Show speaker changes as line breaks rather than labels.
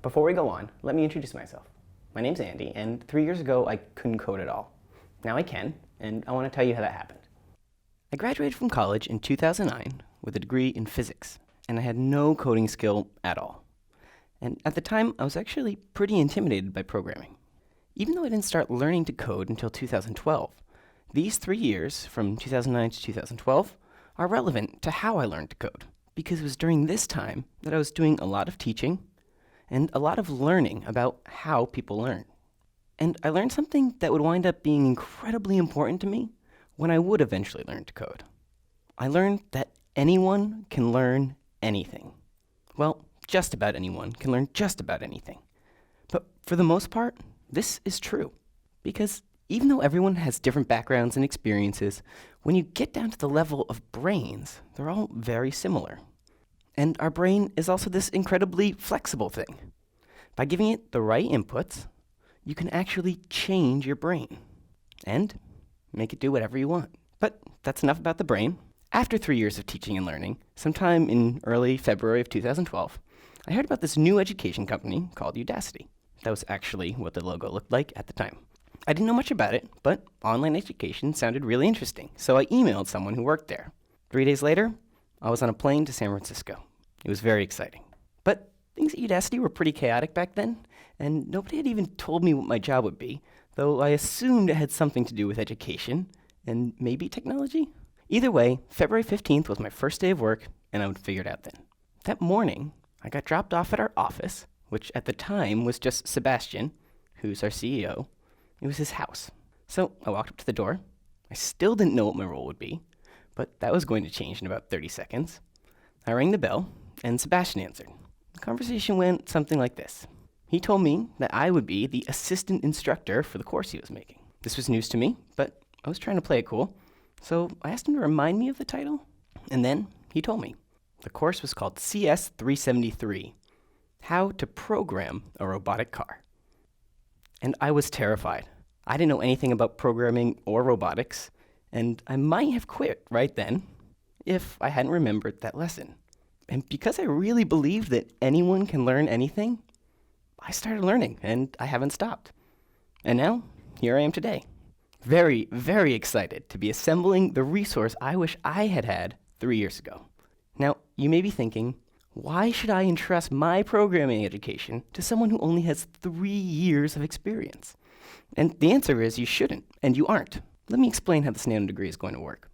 Before we go on, let me introduce myself. My name's Andy, and 3 years ago I couldn't code at all. Now I can, and I want to tell you how that happened. I graduated from college in 2009 with a degree in physics, and I had no coding skill at all. And at the time, I was actually pretty intimidated by programming. Even though I didn't start learning to code until 2012, these 3 years, from 2009 to 2012, are relevant to how I learned to code, because it was during this time that I was doing a lot of teaching and a lot of learning about how people learn. And I learned something that would wind up being incredibly important to me when I would eventually learn to code. I learned that anyone can learn anything. Well, just about anyone can learn just about anything. But for the most part, this is true. Because even though everyone has different backgrounds and experiences, when you get down to the level of brains, they're all very similar. And our brain is also this incredibly flexible thing. By giving it the right inputs, you can actually change your brain and make it do whatever you want. But that's enough about the brain. After 3 years of teaching and learning, sometime in early February of 2012, I heard about this new education company called Udacity. That was actually what the logo looked like at the time. I didn't know much about it, but online education sounded really interesting, so I emailed someone who worked there. 3 days later, I was on a plane to San Francisco. It was very exciting. But things at Udacity were pretty chaotic back then, and nobody had even told me what my job would be, though I assumed it had something to do with education and maybe technology. Either way, February 15th was my first day of work, and I would figure it out then. That morning, I got dropped off at our office, which at the time was just Sebastian, who's our CEO. It was his house. So I walked up to the door. I still didn't know what my role would be, but that was going to change in about 30 seconds. I rang the bell, and Sebastian answered. The conversation went something like this. He told me that I would be the assistant instructor for the course he was making. This was news to me, but I was trying to play it cool, so I asked him to remind me of the title, and then he told me. The course was called CS 373, How to Program a Robotic Car. And I was terrified. I didn't know anything about programming or robotics, and I might have quit right then if I hadn't remembered that lesson. And because I really believed that anyone can learn anything, I started learning, and I haven't stopped. And now, here I am today. Very, very excited to be assembling the resource I wish I had had 3 years ago. Now, you may be thinking, why should I entrust my programming education to someone who only has 3 years of experience? And the answer is you shouldn't, and you aren't. Let me explain how this nano degree is going to work.